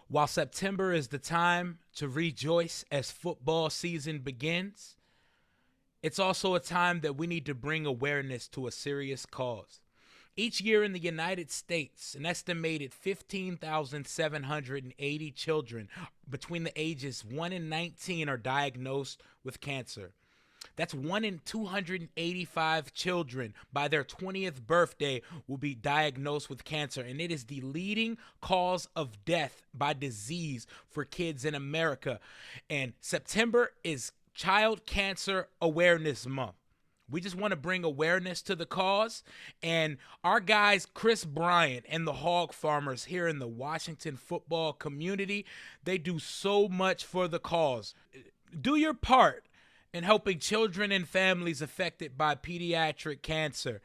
While September is the time to rejoice as football season begins, it's also a time that we need to bring awareness to a serious cause. Each year in the United States, an estimated 15,780 children between the ages 1 and 19 are diagnosed with cancer. That's 1 in 285 children by their 20th birthday will be diagnosed with cancer, and it is the leading cause of death by disease for kids in America. And September is Child Cancer Awareness Month. We just want to bring awareness to the cause. And our guys, Chris Bryant and the Hog Farmers here in the Washington football community, they do so much for the cause. Do your part in helping children and families affected by pediatric cancer.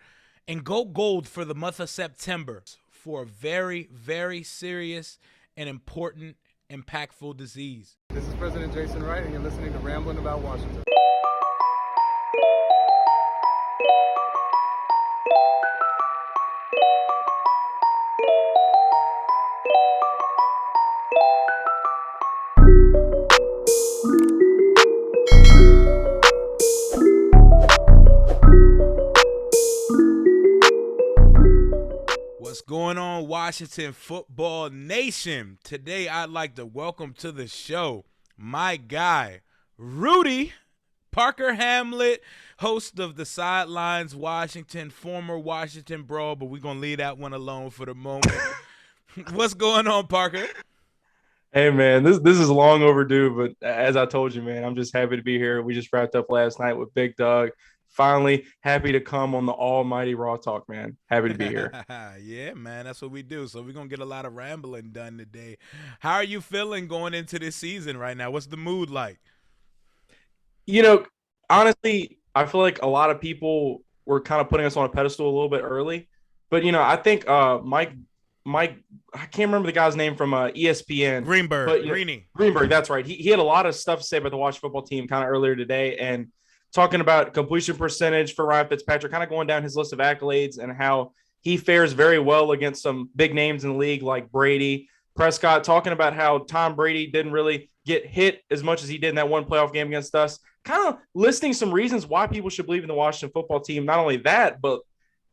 And go gold for the month of September for a very, very serious and important, impactful disease. This is President Jason Wright, and you're listening to Rambling About Washington. What's going on, Washington Football Nation? Today, I'd like to welcome to the show my guy, Rudy Hamlett, host of the Sidelines Washington, former Washington Brawl, but we're going to leave that one alone for the moment. What's going on, Parker? Hey man, this is long overdue, but as I told you, man, I'm just happy to be here. We just wrapped up last night with Big Doug. Finally, happy to come on the almighty Raw Talk, man. Happy to be here. Yeah, man, that's what we do. So we're going to get a lot of rambling done today. How are you feeling going into this season right now? What's the mood like? You know, honestly, I feel like a lot of people were kind of putting us on a pedestal a little bit early. But, I think Mike, I can't remember the guy's name from ESPN. Greenberg. But, Greenberg, that's right. He had a lot of stuff to say about the Washington football team kind of earlier today. And talking about completion percentage for Ryan Fitzpatrick, kind of going down his list of accolades and how he fares very well against some big names in the league like Brady. Prescott talking about how Tom Brady didn't really get hit as much as he did in that one playoff game against us. Kind of listing some reasons why people should believe in the Washington football team. Not only that, but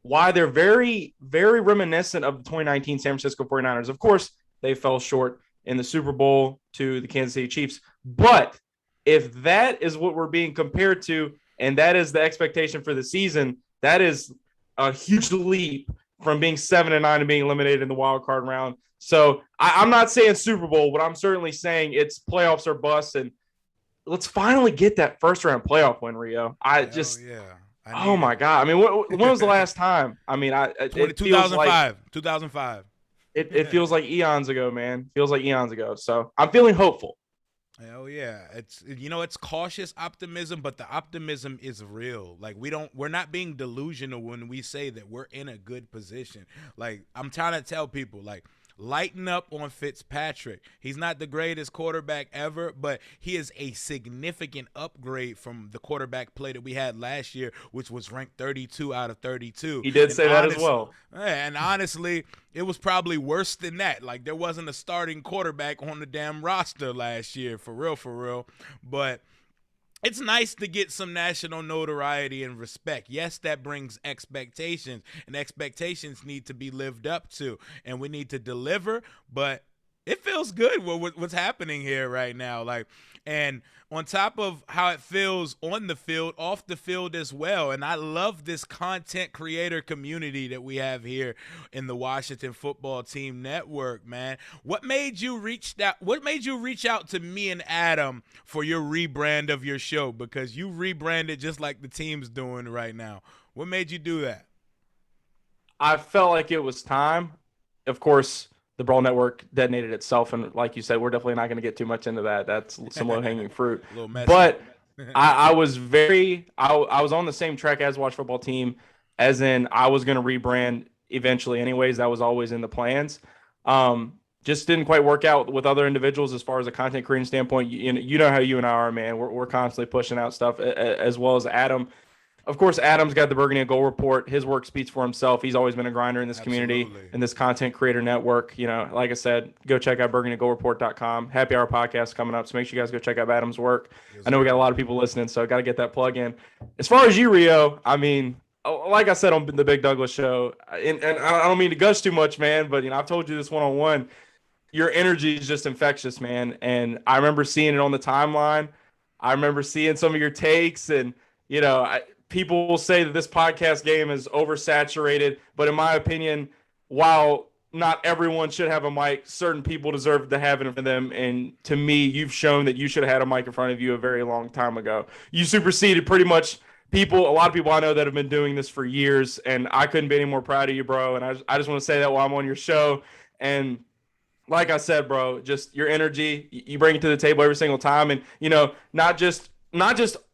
why they're very, very reminiscent of the 2019 San Francisco 49ers. Of course, they fell short in the Super Bowl to the Kansas City Chiefs. But if that is what we're being compared to, and that is the expectation for the season, that is a huge leap from being 7-9 and being eliminated in the wild card round. So I'm not saying Super Bowl, but I'm certainly saying it's playoffs or bust. And let's finally get that first round playoff win, Rio. Oh my God. I mean, when was the last time? I mean, 2005. It feels like eons ago, man. Feels like eons ago. So I'm feeling hopeful. Hell yeah. It's cautious optimism, but the optimism is real. Like we're not being delusional when we say that we're in a good position. Like I'm trying to tell people, like, lighten up on Fitzpatrick. He's not the greatest quarterback ever, but he is a significant upgrade from the quarterback play that we had last year, which was ranked 32 out of 32. He did say that as well. And honestly, it was probably worse than that. Like, there wasn't a starting quarterback on the damn roster last year, for real. But it's nice to get some national notoriety and respect. Yes, that brings expectations, and expectations need to be lived up to, and we need to deliver, but it feels good what's happening here right now. And on top of how it feels on the field, off the field as well. And I love this content creator community that we have here in the Washington Football Team Network, man. What made you reach out to me and Adam for your rebrand of your show? Because you rebranded just like the team's doing right now. What made you do that? I felt like it was time. Of course, the Brawl Network detonated itself, and like you said, we're definitely not going to get too much into that. That's some low-hanging fruit. A little messy. But I was on the same track as Watch Football Team, as in I was going to rebrand eventually anyways. That was always in the plans. Just didn't quite work out with other individuals as far as a content creating standpoint. You know how you and I are, man. We're constantly pushing out stuff, as well as Adam. Of course, Adam's got the Burgundy and Gold Report. His work speaks for himself. He's always been a grinder in this community and this content creator network. Like I said, go check out burgundygoldreport.com. Happy Hour podcast coming up, so make sure you guys go check out Adam's work. I know we got a lot of people listening, so got to get that plug in. As far as you, Rio, I mean, like I said on the Big Douglas show, and I don't mean to gush too much, man, but I've told you this one-on-one. Your energy is just infectious, man. And I remember seeing it on the timeline. I remember seeing some of your takes, and people will say that this podcast game is oversaturated, but in my opinion, while not everyone should have a mic, certain people deserve to have it for them. And to me, you've shown that you should have had a mic in front of you a very long time ago. You superseded pretty much a lot of people I know that have been doing this for years, and I couldn't be any more proud of you, bro. And I just want to say that while I'm on your show. And like I said, bro, just your energy, you bring it to the table every single time. And, not just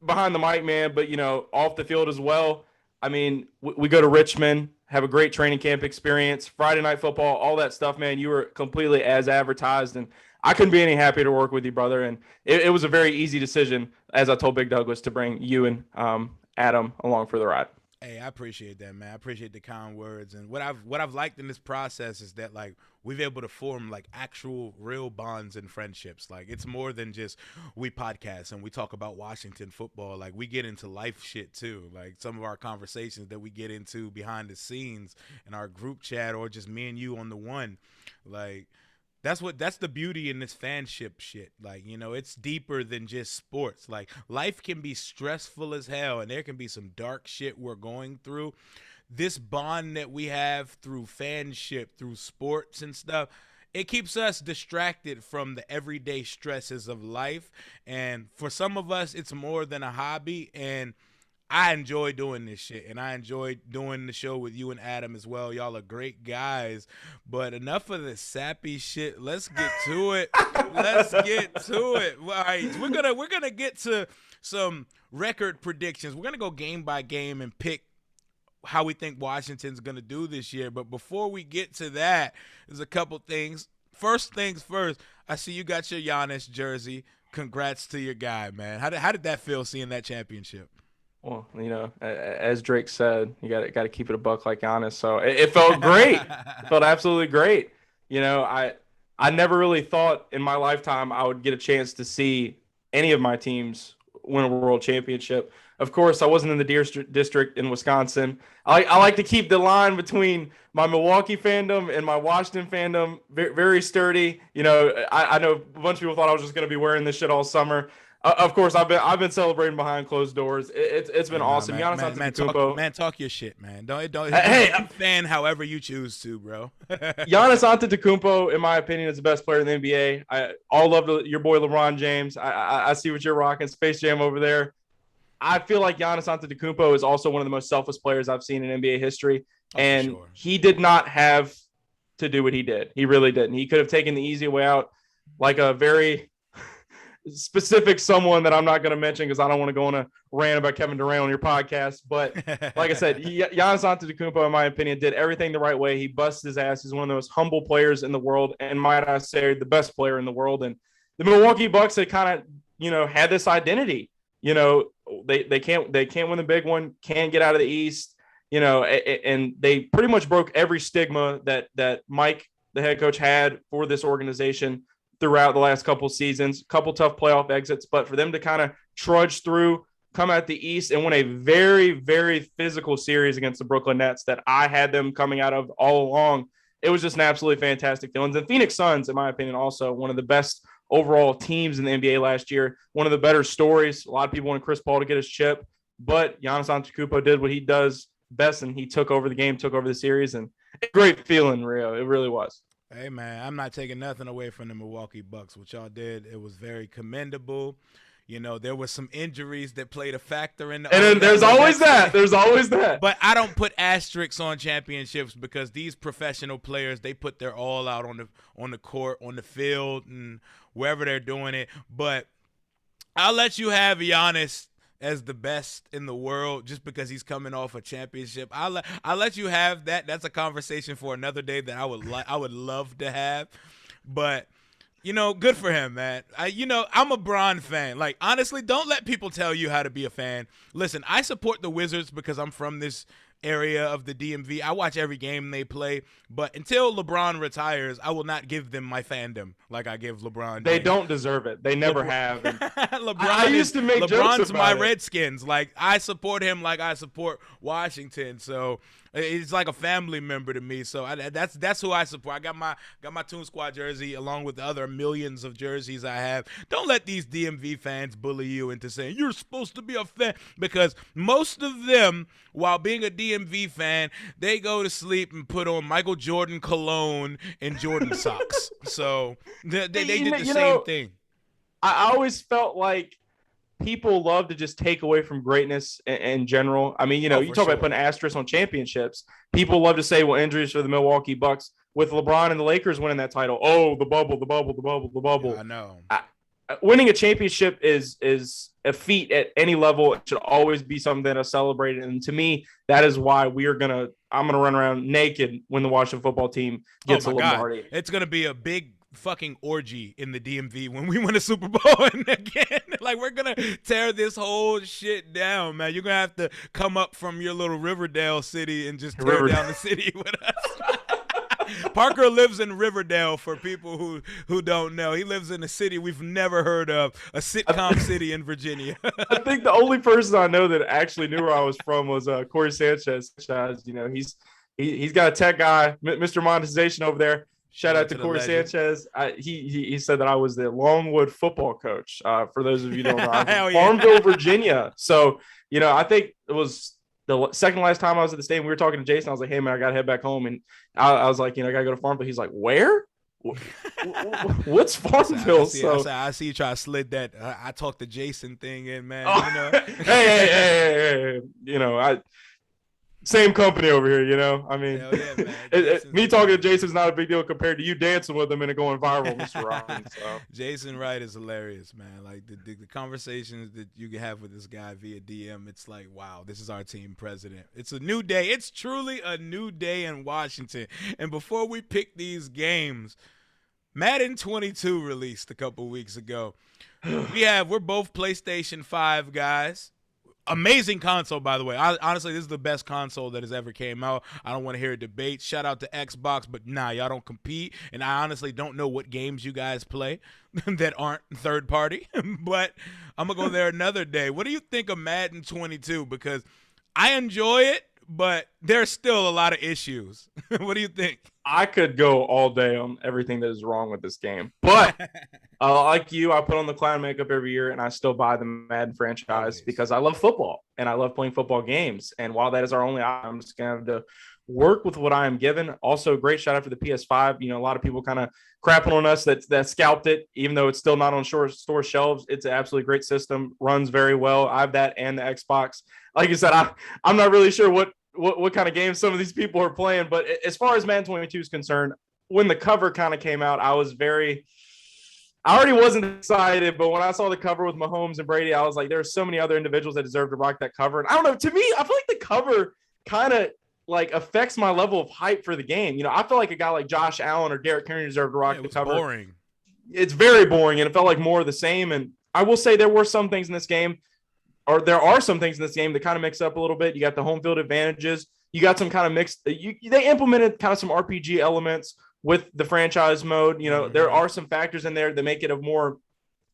behind the mic, man, but, off the field as well. I mean, we go to Richmond, have a great training camp experience, Friday Night Football, all that stuff, man. You were completely as advertised, and I couldn't be any happier to work with you, brother. And it was a very easy decision, as I told Big Douglas, to bring you and Adam along for the ride. Hey, I appreciate that, man. I appreciate the kind words. And what I've liked in this process is that, like, we've able to form, like, actual real bonds and friendships. Like, it's more than just we podcast and we talk about Washington football. Like, we get into life shit too. Like, some of our conversations that we get into behind the scenes in our group chat, or just me and you on the one, like, that's the beauty in this fanship shit. Like, it's deeper than just sports. Like, life can be stressful as hell, and there can be some dark shit we're going through. This bond that we have through fanship, through sports and stuff, it keeps us distracted from the everyday stresses of life. And for some of us, it's more than a hobby. And I enjoy doing this shit, and I enjoy doing the show with you and Adam as well. Y'all are great guys, but enough of the sappy shit. Let's get to it. Let's get to it. All right, we're gonna get to some record predictions. We're gonna go game by game and pick how we think Washington's gonna do this year. But before we get to that, there's a couple things. First things first. I see you got your Giannis jersey. Congrats to your guy, man. How did that feel seeing that championship? Well, as Drake said, you got to keep it a buck like Giannis. So it felt great. It felt absolutely great. I never really thought in my lifetime I would get a chance to see any of my teams win a world championship. Of course, I wasn't in the Deer District in Wisconsin. I like to keep the line between my Milwaukee fandom and my Washington fandom very, very sturdy. I know a bunch of people thought I was just going to be wearing this shit all summer. Of course, I've been celebrating behind closed doors. It's been awesome. Man, Giannis Antetokounmpo, talk your shit, man. Don't fan however you choose to, bro. Giannis Antetokounmpo, in my opinion, is the best player in the NBA. I all love your boy LeBron James. I see what you're rocking, Space Jam over there. I feel like Giannis Antetokounmpo is also one of the most selfless players I've seen in NBA history, and he did not have to do what he did. He really didn't. He could have taken the easy way out, like a very specific someone that I'm not going to mention because I don't want to go on a rant about Kevin Durant on your podcast. But like I said, Giannis Antetokounmpo, in my opinion, did everything the right way. He busted his ass. He's one of the most humble players in the world, and might I say, the best player in the world. And the Milwaukee Bucks had kind of, had this identity. They can't win the big one, can't get out of the East. And they pretty much broke every stigma that Mike, the head coach, had for this organization throughout the last couple seasons, couple tough playoff exits, but for them to kind of trudge through, come out the East and win a very, very physical series against the Brooklyn Nets that I had them coming out of all along, it was just an absolutely fantastic feeling. The Phoenix Suns, in my opinion, also one of the best overall teams in the NBA last year, one of the better stories. A lot of people wanted Chris Paul to get his chip, but Giannis Antetokounmpo did what he does best, and he took over the game, took over the series, and a great feeling, Rio. It really was. Hey, man, I'm not taking nothing away from the Milwaukee Bucks. What y'all did, it was very commendable. There were some injuries that played a factor in the. And there's always that. There's always that. But I don't put asterisks on championships because these professional players, they put their all out on the court, on the field, and wherever they're doing it. But I'll let you have Giannis as the best in the world just because he's coming off a championship. I'll let you have that. That's a conversation for another day that I would love to have. But Good for him, man. I'm a Bron fan. Like, honestly, don't let people tell you how to be a fan. Listen, I support the Wizards because I'm from this area of the DMV. I watch every game they play, but until LeBron retires, I will not give them my fandom like I give LeBron. They don't deserve it. They never have. And I used to make jokes LeBron's about my it. Redskins. Like, I support him like I support Washington. So it's like a family member to me. So that's who I support. I got my Toon Squad jersey along with the other millions of jerseys I have. Don't let these DMV fans bully you into saying you're supposed to be a fan, because most of them, while being a DMV fan, they go to sleep and put on Michael Jordan cologne and Jordan socks. So they did the same thing. I always felt like people love to just take away from greatness in general. I mean, you talk about putting asterisks on championships. People love to say, well, injuries for the Milwaukee Bucks with LeBron and the Lakers winning that title. Oh, the bubble. Yeah, I know. Winning a championship is a feat at any level. It should always be something that is celebrated. And to me, that is why I'm going to run around naked when the Washington football team gets a Lombardi. God. It's going to be a big fucking orgy in the DMV when we win a Super Bowl. And again, like, we're going to tear this whole shit down, man. You're going to have to come up from your little Riverdale city and just tear down the city with us. Parker lives in Riverdale, for people who don't know. He lives in a city we've never heard of, a sitcom city in Virginia. I think the only person I know that actually knew where I was from was Corey Sanchez. He's got a tech guy, Mr. Monetization over there. Shout out to Corey Sanchez. He said that I was the Longwood football coach. For those of you who don't know, I'm from Farmville, Virginia. So, I think it was the second last time I was at the stadium. We were talking to Jason. I was like, hey, man, I got to head back home. And I was like, I got to go to Farmville. He's like, where? What's Farmville? I see you try to slid that. I talked to Jason thing in, man. Hey. Same company over here, I mean, yeah, me talking to Jason's not a big deal compared to you dancing with him and it going viral, Mr. Ryan. So. Jason Wright is hilarious, man. Like, the conversations that you can have with this guy via DM, it's like, wow, this is our team president. It's a new day. It's truly a new day in Washington. And before we pick these games, Madden 22 released a couple weeks ago. We're both PlayStation 5 guys. Amazing console, by the way. Honestly, this is the best console that has ever came out. I don't want to hear a debate. Shout out to Xbox, but y'all don't compete. And I honestly don't know what games you guys play that aren't third party. But I'm going to go there another day. What do you think of Madden 22? Because I enjoy it, but there's still a lot of issues. What do you think? I could go all day on everything that is wrong with this game. But like you, I put on the clown makeup every year, and I still buy the Madden franchise because I love football, and I love playing football games. And while that is our only option, I'm just going to have to work with what I am given. Also, great shout out for the PS5. A lot of people kind of crapping on us that scalped it, even though it's still not on store shelves. It's an absolutely great system, runs very well. I have that and the Xbox. Like you said, I'm not really sure what kind of games some of these people are playing, but as far as Madden 22 is concerned, when the cover kind of came out, I already wasn't excited, but when I saw the cover with Mahomes and Brady, I was like, there's so many other individuals that deserve to rock that cover. And I don't know, to me, I feel like the cover kind of like affects my level of hype for the game. I feel like a guy like Josh Allen or Derrick Henry deserve to rock the cover. Boring. It's very boring, and it felt like more of the same. And I will say there are some things in this game that kind of mix up a little bit. You got the home field advantages. You got some kind of mixed. They implemented kind of some RPG elements with the franchise mode. There are some factors in there that make it a more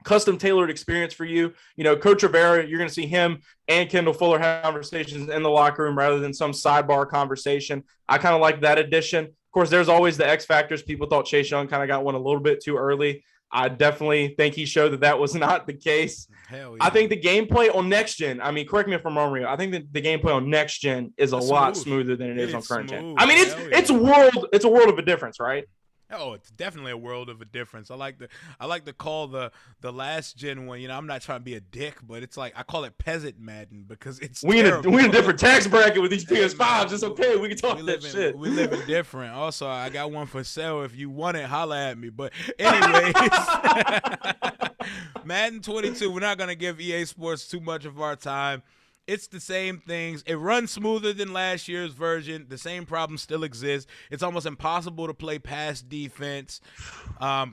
custom tailored experience for you. Coach Rivera, you're going to see him and Kendall Fuller have conversations in the locker room rather than some sidebar conversation. I kind of like that addition. Of course, there's always the X factors. People thought Chase Young kind of got one a little bit too early. I definitely think he showed that was not the case. Hell yeah. I think the gameplay on next gen, correct me if I'm wrong, I think that the gameplay on next gen is a lot smoother than it is on current gen. It's a world of a difference, right? Oh, it's definitely a world of a difference. I like to call the last gen one. I'm not trying to be a dick, but it's like I call it peasant Madden because it's we in a different tax bracket with these PS5s. It's okay. We can talk that shit. We live in different. Also, I got one for sale. If you want it, holla at me. But anyways, Madden 22. We're not gonna give EA Sports too much of our time. It's the same things. It runs smoother than last year's version. The same problems still exist. It's almost impossible to play pass defense.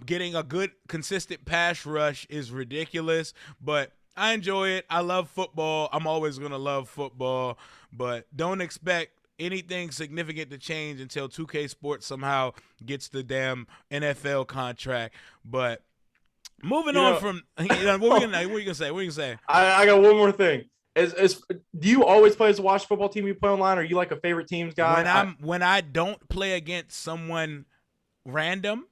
Getting a good, consistent pass rush is ridiculous, but I enjoy it. I love football. I'm always going to love football, but don't expect anything significant to change until 2K Sports somehow gets the damn NFL contract. But moving on from what are you gonna say? I got one more thing. Do you always play as a Washington football team you play online? Or are you like a favorite teams guy? When I don't play against someone random,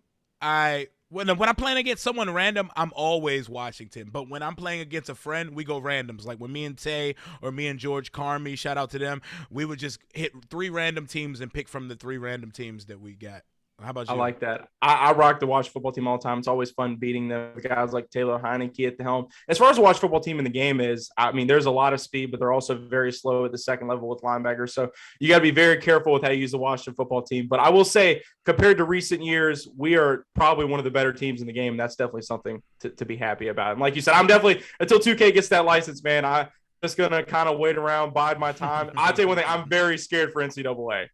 when I'm playing against someone random, I'm always Washington. But when I'm playing against a friend, we go randoms. Like when me and Tay or me and George Carmi, shout out to them, we would just hit 3 random teams and pick from the 3 random teams that we got. How about you? I like that. I rock the Washington football team all the time. It's always fun beating the guys like Taylor Heineke at the helm. As far as the Washington football team in the game is, I mean, there's a lot of speed, but they're also very slow at the second level with linebackers. So you got to be very careful with how you use the Washington football team. But I will say, compared to recent years, we are probably one of the better teams in the game. That's definitely something to be happy about. And like you said, I'm definitely, until 2K gets that license, man, I'm just going to kind of wait around, bide my time. I'll tell you one thing, I'm very scared for NCAA.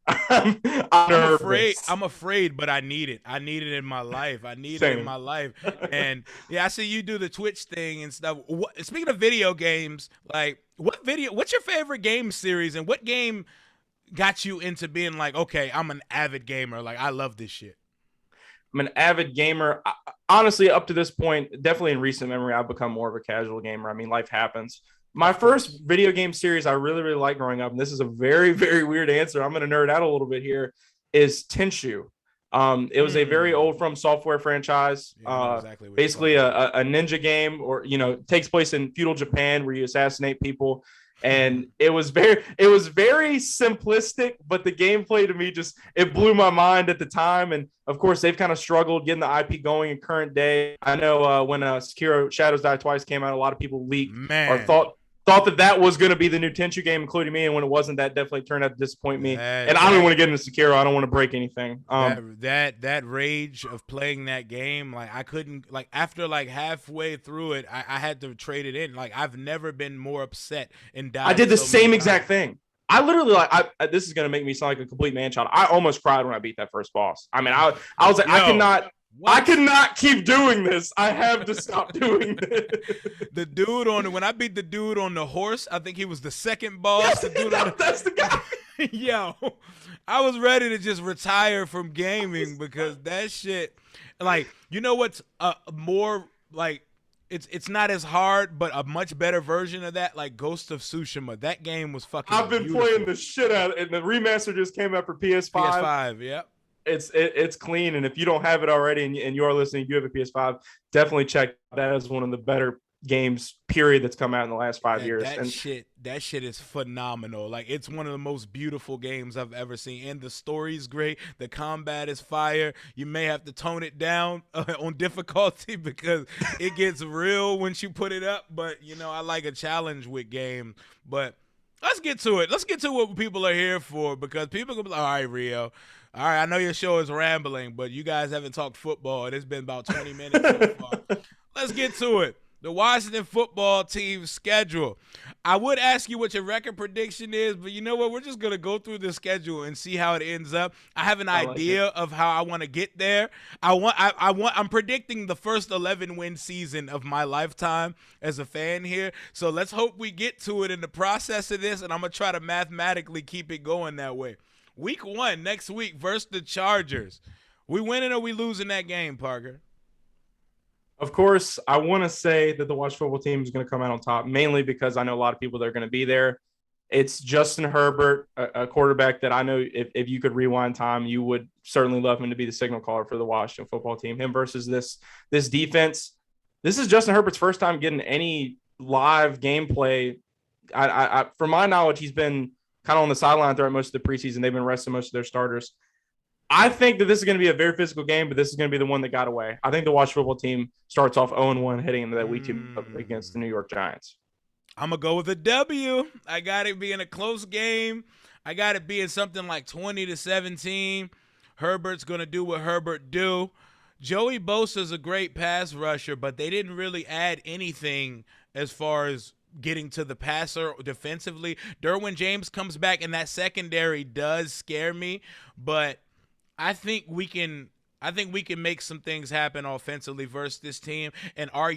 I'm afraid, but I need it. I need it in my life. And yeah, I see you do the Twitch thing and stuff. Speaking of video games, like what's your favorite game series and what game got you into being like, okay, I'm an avid gamer. Like I love this shit. I'm an avid gamer. Honestly, up to this point, definitely in recent memory, I've become more of a casual gamer. I mean, life happens. My first video game series I really, really liked growing up, and this is a very, very weird answer, I'm going to nerd out a little bit here, is Tenchu. It was a very old From Software franchise. Basically a ninja game, or takes place in feudal Japan where you assassinate people. And it was very simplistic, but the gameplay to me it blew my mind at the time. And of course, they've kind of struggled getting the IP going in current day. I know when Sekiro Shadows Die Twice came out, a lot of people leaked or thought that was going to be the new Tenchu game, including me. And when it wasn't, that definitely turned out to disappoint me. And I don't want to get into Sekiro. I don't want to break anything. That rage of playing that game, like I couldn't, like after like halfway through it, I had to trade it in. Like I've never been more upset and died. I did the same exact thing. I literally this is going to make me sound like a complete man-child. I almost cried when I beat that first boss. I mean, I was like, I cannot keep doing this. I have to stop doing this. When I beat the dude on the horse, I think he was the second boss. That's the guy. Yo, I was ready to just retire from gaming because that shit, like, you know what's more like, it's not as hard, but a much better version of that, like Ghost of Tsushima. That game was fucking I've been beautiful. playing the shit out of it, and the remaster just came out for PS5. PS5, yep. It's clean, and if you don't have it already and you are listening, you have a PS5, definitely check that as one of the better games period that's come out in the last 5 years. That shit is phenomenal. Like it's one of the most beautiful games I've ever seen, and the story's great. The combat is fire. You may have to tone it down on difficulty because it gets real once you put it up, but I like a challenge with game. But let's get to it. Let's get to what people are here for, because people can be like, all right, Rio, all right, I know your show is rambling, but you guys haven't talked football, and it's been about 20 minutes so far. Let's get to it. The Washington football team's schedule. I would ask you what your record prediction is, but you know what? We're just going to go through the schedule and see how it ends up. I have an idea of how I want to get there. I'm predicting the first 11-win season of my lifetime as a fan here. So let's hope we get to it in the process of this, and I'm going to try to mathematically keep it going that way. Week 1 next week versus the Chargers. We winning or we losing that game, Parker? Of course, I want to say that the Washington football team is going to come out on top, mainly because I know a lot of people that are going to be there. It's Justin Herbert, a quarterback that I know if you could rewind time, you would certainly love him to be the signal caller for the Washington football team. Him versus this defense. This is Justin Herbert's first time getting any live gameplay. From my knowledge, he's been kind of on the sideline throughout most of the preseason. They've been resting most of their starters. I think that this is going to be a very physical game, but this is going to be the one that got away. I think the Washington football team starts off 0-1 heading into that week against the New York Giants. I'm going to go with a W. I got it being a close game. I got it being something like 20-17. Herbert's going to do what Herbert do. Joey Bosa's a great pass rusher, but they didn't really add anything as far as getting to the passer defensively. Derwin James comes back, and that secondary does scare me, but I think we can. I think we can make some things happen offensively versus this team. And our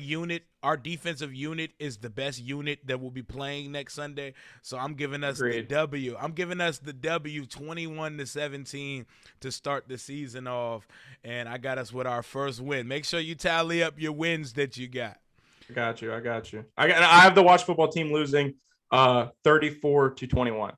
defensive unit is the best unit that will be playing next Sunday. So I'm giving us Agreed. the W. I'm giving us the W 21-17 to start the season off. And I got us with our first win. Make sure you tally up your wins that you got. I got you. I have the Watch Football team losing 34-21.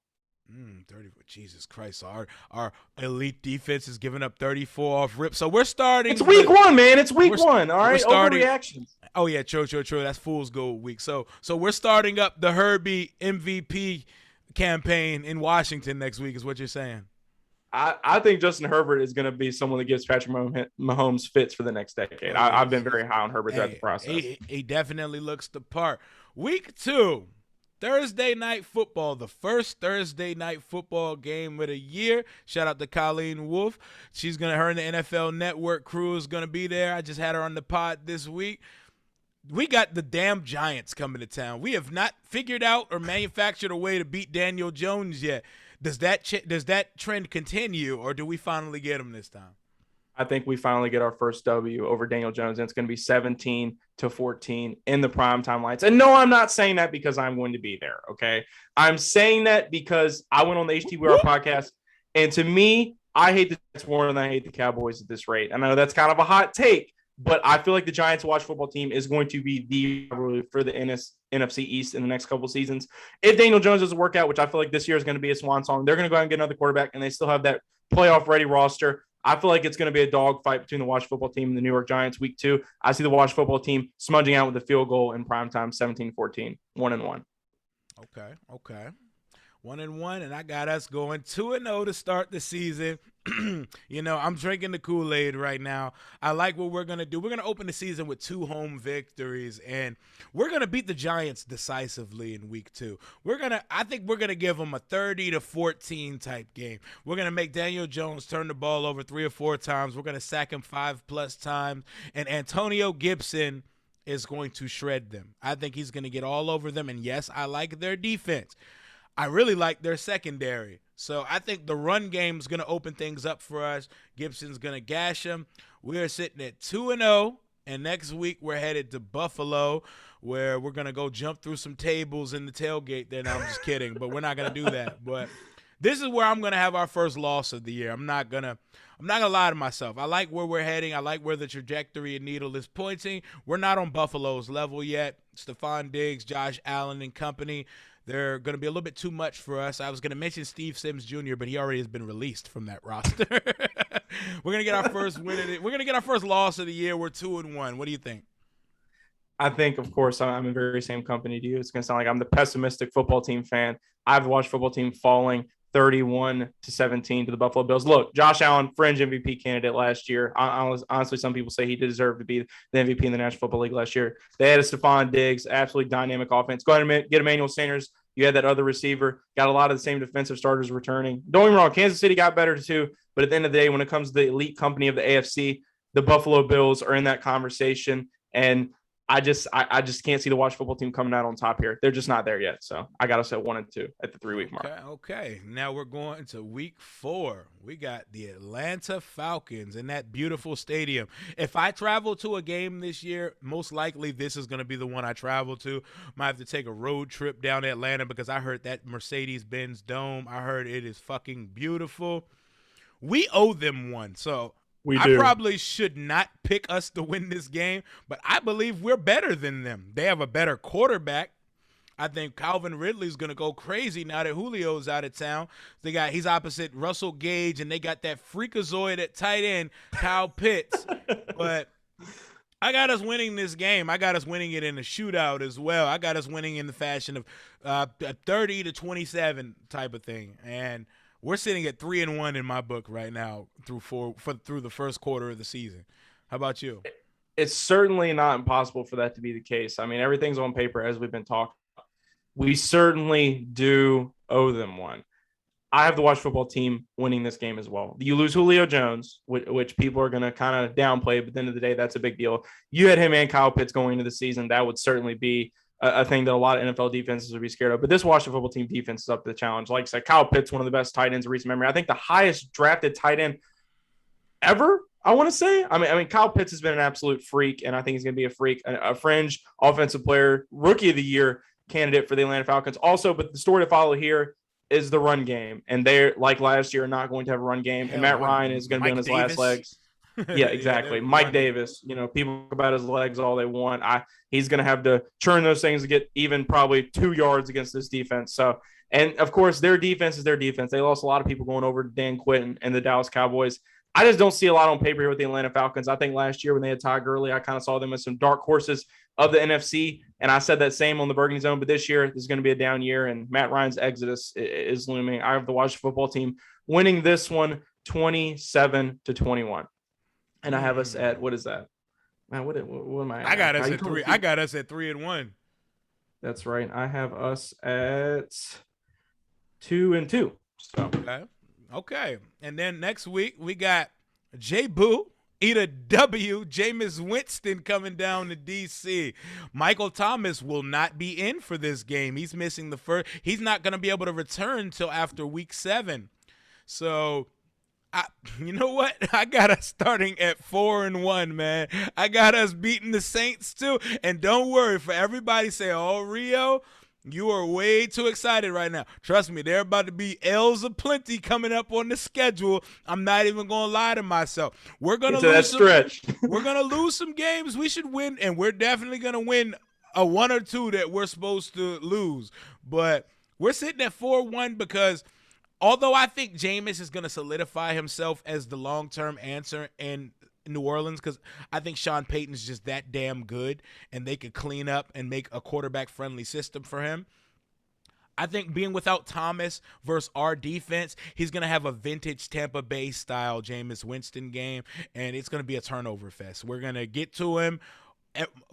30. Jesus Christ! So our elite defense is giving up 34 off rip. So we're starting. It's week one, man. It's week one. All right. Overreactions. Oh yeah, true. That's Fool's Gold week. So we're starting up the Herbie MVP campaign in Washington next week. Is what you're saying? I think Justin Herbert is going to be someone that gives Patrick Mahomes fits for the next decade. I've been very high on Herbert throughout the process. He definitely looks the part. Week 2. Thursday night football, the first Thursday night football game of the year. Shout out to Colleen Wolfe. Her and the NFL Network crew is going to be there. I just had her on the pod this week. We got the damn Giants coming to town. We have not figured out or manufactured a way to beat Daniel Jones yet. Does that trend continue, or do we finally get him this time? I think we finally get our first W over Daniel Jones, and it's going to be 17-14 in the primetime lights. And no, I'm not saying that because I'm going to be there, okay? I'm saying that because I went on the HTWR podcast, and to me, I hate the Jets more than I hate the Cowboys at this rate. I know that's kind of a hot take, but I feel like the Giants Watch Football team is going to be the rivalry for the NFC East in the next couple seasons. If Daniel Jones doesn't work out, which I feel like this year is going to be a swan song, they're going to go out and get another quarterback, and they still have that playoff-ready roster. I feel like it's going to be a dogfight between the Watch Football team and the New York Giants week 2. I see the Watch Football team smudging out with a field goal in primetime, 17-14, 1-1. Okay. 1-1, and I got us going 2-0 to start the season. I'm drinking the Kool-Aid right now. I like what we're going to do. We're going to open the season with 2 home victories, and we're going to beat the Giants decisively in week 2. I think we're going to give them a 30-14 type game. We're going to make Daniel Jones turn the ball over 3 or 4 times. We're going to sack him 5+ times, and Antonio Gibson is going to shred them. I think he's going to get all over them, and yes, I like their defense. I really like their secondary. So I think the run game is going to open things up for us. Gibson's going to gash him. We are sitting at 2-0, and next week we're headed to Buffalo, where we're going to go jump through some tables in the tailgate there. No, I'm just kidding, but we're not going to do that. But this is where I'm going to have our first loss of the year. I'm not going to lie to myself. I like where we're heading. I like where the trajectory and needle is pointing. We're not on Buffalo's level yet. Stephon Diggs, Josh Allen and company, they're going to be a little bit too much for us. I was going to mention Steve Sims Jr., but he already has been released from that roster. We're going to get our first win. We're going to get our first loss of the year. We're 2-1. What do you think? I think, of course, I'm in the very same company to you. It's going to sound like I'm the pessimistic football team fan. I've watched football team falling 31-17 to the Buffalo Bills. Look, Josh Allen, fringe MVP candidate last year. Honestly, some people say he deserved to be the MVP in the National Football League last year. They had a Stephon Diggs, absolutely dynamic offense. Go ahead and get Emmanuel Sanders. You had that other receiver. Got a lot of the same defensive starters returning. Don't get me wrong, Kansas City got better too. But at the end of the day, when it comes to the elite company of the AFC, the Buffalo Bills are in that conversation. And I just can't see the Watch Football team coming out on top here. They're just not there yet. So I got us at 1-2 at the 3-week mark. Okay. Now we're going to week 4. We got the Atlanta Falcons in that beautiful stadium. If I travel to a game this year, most likely this is going to be the one I travel to. Might have to take a road trip down to Atlanta because I heard that Mercedes-Benz Dome, I heard it is fucking beautiful. We owe them one. So I probably should not pick us to win this game, but I believe we're better than them. They have a better quarterback. I think Calvin Ridley's going to go crazy now that Julio's out of town. He's opposite Russell Gage, and they got that freakazoid at tight end, Kyle Pitts. But I got us winning this game. I got us winning it in a shootout as well. I got us winning in the fashion of a 30-27 type of thing. And we're sitting at 3-1 in my book right now through the first quarter of the season. How about you? It's certainly not impossible for that to be the case. I mean, everything's on paper as we've been talking. We certainly do owe them one. I have the Watch Football team winning this game as well. You lose Julio Jones, which people are going to kind of downplay, but at the end of the day, that's a big deal. You had him and Kyle Pitts going into the season. That would certainly be a thing that a lot of NFL defenses would be scared of. But this Washington football team defense is up to the challenge. Like I said, Kyle Pitts, one of the best tight ends in recent memory. I think the highest drafted tight end ever, I want to say. I mean, Kyle Pitts has been an absolute freak, and I think he's going to be a freak, a fringe offensive player, rookie of the year candidate for the Atlanta Falcons. Also, but the story to follow here is the run game, and they're like last year not going to have a run game. And Matt Ryan is going to be on his last legs. Yeah, exactly. Mike Davis. People talk about his legs all they want. He's going to have to churn those things to get even probably 2 yards against this defense. So, and of course, their defense is their defense. They lost a lot of people going over to Dan Quinn and the Dallas Cowboys. I just don't see a lot on paper here with the Atlanta Falcons. I think last year when they had Todd Gurley, I kind of saw them as some dark horses of the NFC, and I said that same on the Burgundy Zone. But this year, this is going to be a down year, and Matt Ryan's exodus is looming. I have the Washington football team winning this one 27-21. And I have us at, what is that? Man, what am I at? I got us at 3. I got us at 3-1. That's right. I have us at 2-2. So Okay. And then next week we got J Boo, eat a W, Jameis Winston coming down to DC. Michael Thomas will not be in for this game. He's missing the first. He's not going to be able to return until after week 7. So you know what? I got us starting at 4-1, man. I got us beating the Saints too. And don't worry, for everybody say, "Oh, Rio, you are way too excited right now." Trust me, there about to be L's aplenty coming up on the schedule. I'm not even gonna lie to myself. We're gonna lose stretch. We're gonna lose some games we should win, and we're definitely gonna win a 1 or 2 that we're supposed to lose. But we're sitting at 4-1 because although I think Jameis is going to solidify himself as the long-term answer in New Orleans, because I think Sean Payton's just that damn good, and they could clean up and make a quarterback-friendly system for him. I think being without Thomas versus our defense, he's going to have a vintage Tampa Bay style Jameis Winston game, and it's going to be a turnover fest. We're going to get to him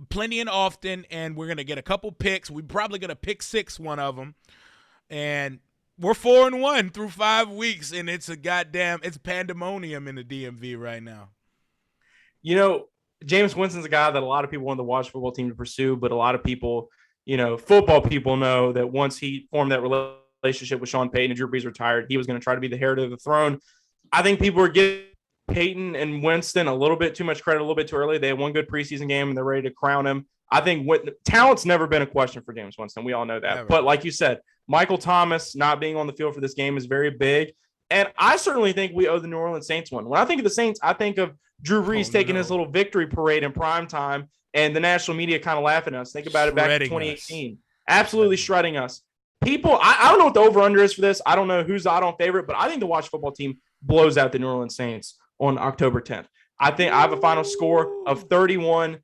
plenty and often, and we're going to get a couple picks. We're probably going to pick 6 one of them, and we're 4-1 through 5 weeks, and it's pandemonium in the DMV right now. Jameis Winston's a guy that a lot of people want the Washington football team to pursue, but a lot of people, football people know that once he formed that relationship with Sean Payton and Drew Brees retired, he was going to try to be the heir to the throne. I think people are giving Payton and Winston a little bit too much credit, a little bit too early. They had one good preseason game, and they're ready to crown him. I think talent's never been a question for Jameis Winston. We all know that. Never. But like you said, Michael Thomas not being on the field for this game is very big. And I certainly think we owe the New Orleans Saints one. When I think of the Saints, I think of Drew Brees taking his little victory parade in prime time and the national media kind of laughing at us. Think about it back in 2018. Absolutely shredding us. People, I don't know what the over-under is for this. I don't know who's the odd-on favorite, but I think the Washington football team blows out the New Orleans Saints on October 10th. I think I have a final score of 31-10.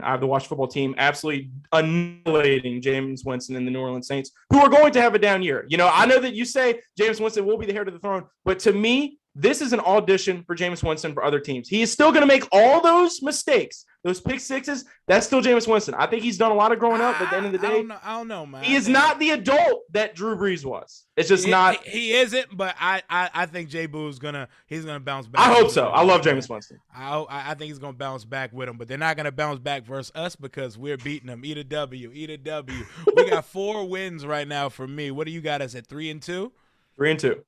I have the Washington football team absolutely annihilating Jameis Winston and the New Orleans Saints, who are going to have a down year. I know that you say Jameis Winston will be the heir to the throne, but to me, this is an audition for Jameis Winston for other teams. He is still going to make all those mistakes, those pick sixes. That's still Jameis Winston. I think he's done a lot of growing up, but at the end of the day, I don't know, man. He is not the adult that Drew Brees was. It's just not. He isn't, but I think J Boo's he's gonna bounce back. I hope so. I love Jameis Winston. I think he's gonna bounce back with him, but they're not gonna bounce back versus us because we're beating them. Eat a W. We got 4 wins right now for me. What do you got us at 3-2? 3-2.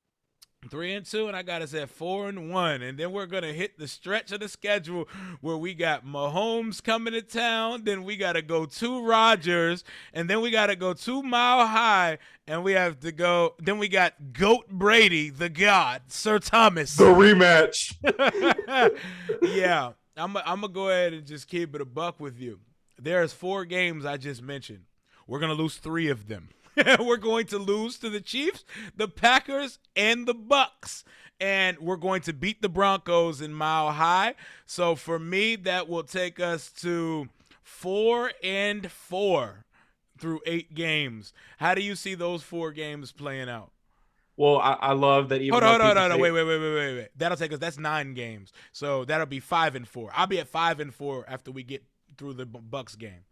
3-2, and I got us at 4-1, and then we're gonna hit the stretch of the schedule where we got Mahomes coming to town. Then we gotta go to Rodgers, and then we gotta go to Mile High, and we have to go. Then we got Goat Brady, the God, Sir Thomas, the rematch. Yeah, I'm gonna go ahead and just keep it a buck with you. There's 4 games I just mentioned. We're gonna lose 3 of them. We're going to lose to the Chiefs, the Packers, and the Bucks. And we're going to beat the Broncos in Mile High. So for me, that will take us to 4-4 through 8 games. How do you see those 4 games playing out? Well, I love that. Even Hold on. Wait. That'll take us. That's 9 games. So that'll be 5-4. I'll be at 5-4 after we get through the Bucks game.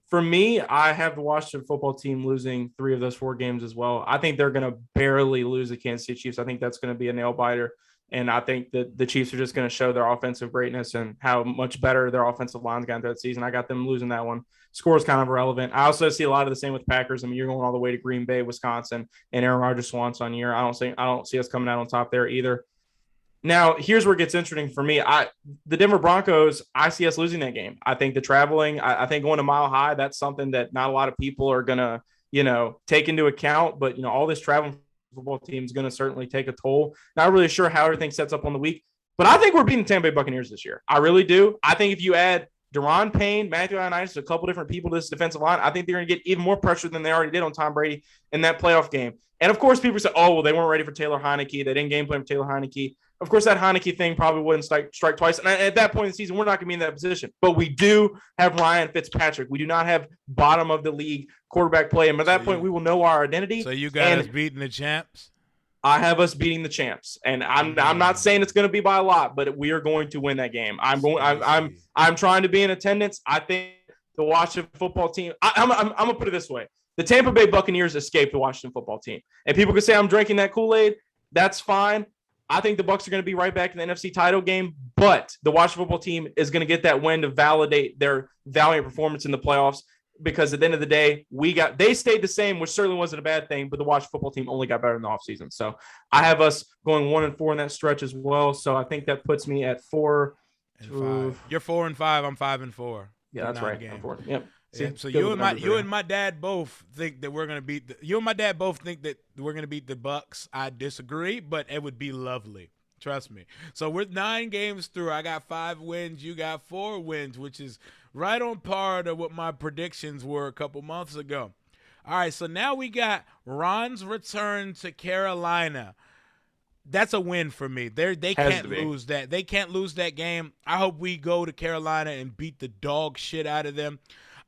For me, I have the Washington football team losing 3 of those 4 games as well. I think they're going to barely lose the Kansas City Chiefs. I think that's going to be a nail biter. And I think that the Chiefs are just going to show their offensive greatness and how much better their offensive line's gotten throughout the season. I got them losing that one. Score is kind of irrelevant. I also see a lot of the same with Packers. I mean, you're going all the way to Green Bay, Wisconsin, and Aaron Rodgers swan year. I don't see us coming out on top there either. Now, here's where it gets interesting for me. The Denver Broncos, I see us losing that game. I think the traveling, I think going to Mile High, that's something that not a lot of people are going to, take into account. But, all this traveling football team is going to certainly take a toll. Not really sure how everything sets up on the week. But I think we're beating the Tampa Bay Buccaneers this year. I really do. I think if you add Daron Payne, Matthew Ioannidis, a couple different people to this defensive line, I think they're going to get even more pressure than they already did on Tom Brady in that playoff game. And, of course, people say, oh, well, they weren't ready for Taylor Heineke. They didn't game plan for Taylor Heineke. Of course, that Heineke thing probably wouldn't strike twice. And at that point in the season, we're not going to be in that position. But we do have Ryan Fitzpatrick. We do not have bottom of the league quarterback play. And at that point, we will know our identity. So you got us beating the champs? I have us beating the champs. And I'm not saying it's going to be by a lot, but we are going to win that game. I'm trying to be in attendance. I think the Washington football team, I'm going to put it this way. The Tampa Bay Buccaneers escaped the Washington football team. And people could say I'm drinking that Kool-Aid. That's fine. I think the Bucs are going to be right back in the NFC title game, but the Washington football team is going to get that win to validate their valiant performance in the playoffs, because at the end of the day, they stayed the same, which certainly wasn't a bad thing, but the Washington football team only got better in the offseason. So I have us going 1-4 in that stretch as well. So I think that puts me at 4-5. You're 4-5. I'm 5-4. Yeah, that's right. Yep. Yeah, so you and my dad both think that we're gonna beat the Bucs. I disagree, but it would be lovely. Trust me. So we're 9 games through. I got 5 wins. You got 4 wins, which is right on par to what my predictions were a couple months ago. All right, so now we got Ron's return to Carolina. That's a win for me. They can't lose that. They can't lose that game. I hope we go to Carolina and beat the dog shit out of them.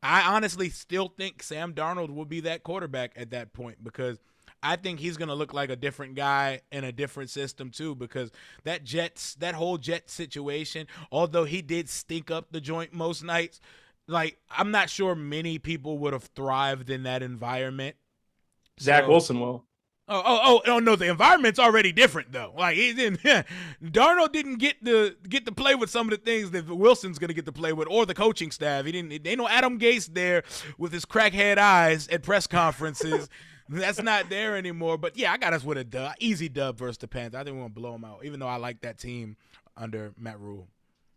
I honestly still think Sam Darnold will be that quarterback at that point, because I think he's going to look like a different guy in a different system too, because that whole Jets situation, although he did stink up the joint most nights, like I'm not sure many people would have thrived in that environment. Zach Wilson will. Oh no, the environment's already different though. Like Darnold didn't get to play with some of the things that Wilson's gonna get to play with, or the coaching staff. They know Adam Gase there with his crackhead eyes at press conferences. That's not there anymore. But yeah, I got us with a easy dub versus the Panthers. I think we're gonna blow them out, even though I like that team under Matt Rule.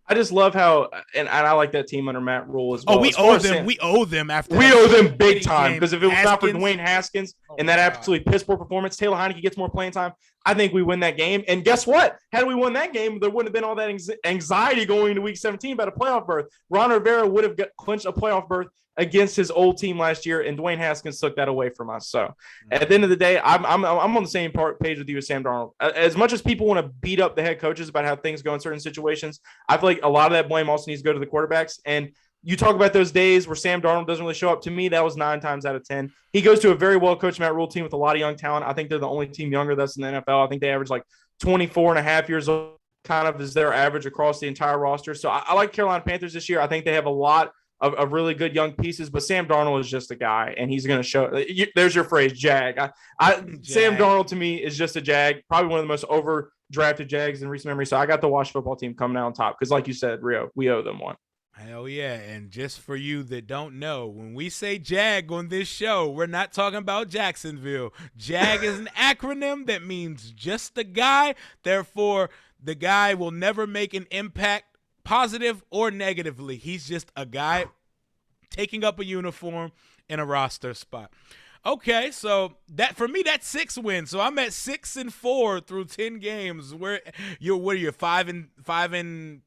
I just love how, and I like that team under Matt Rule as well. Oh, we owe them. We owe them after. We owe them big time, because if it was not for Dwayne Haskins and that absolutely piss poor performance, Taylor Heineke gets more playing time. I think we win that game. And guess what? Had we won that game, there wouldn't have been all that anxiety going into Week 17 about a playoff berth. Ron Rivera would have clinched a playoff berth against his old team last year, and Dwayne Haskins took that away from us. So at the end of the day, I'm on the same page with you as Sam Darnold. As much as people want to beat up the head coaches about how things go in certain situations, I feel like a lot of that blame also needs to go to the quarterbacks. And you talk about those days where Sam Darnold doesn't really show up. To me, that was 9 times out of 10. He goes to a very well-coached Matt Rule team with a lot of young talent. I think they're the only team younger than us in the NFL. I think they average like 24 and a half years old, kind of is their average across the entire roster. So I like Carolina Panthers this year. I think they have a lot of really good young pieces, but Sam Darnold is just a guy, and he's going to show. There's your phrase, Jag. Sam Darnold to me is just a Jag, probably one of the most overdrafted Jags in recent memory. So I got the Washington football team coming out on top because, like you said, Rio, we owe them one. Hell yeah. And just for you that don't know, when we say Jag on this show, we're not talking about Jacksonville. Jag is an acronym that means just a guy. Therefore, the guy will never make an impact, positive or negatively. He's just a guy taking up a uniform in a roster spot. Okay, so that for me, that's 6 wins. So I'm at 6-4 through 10 games. What are you, 5 and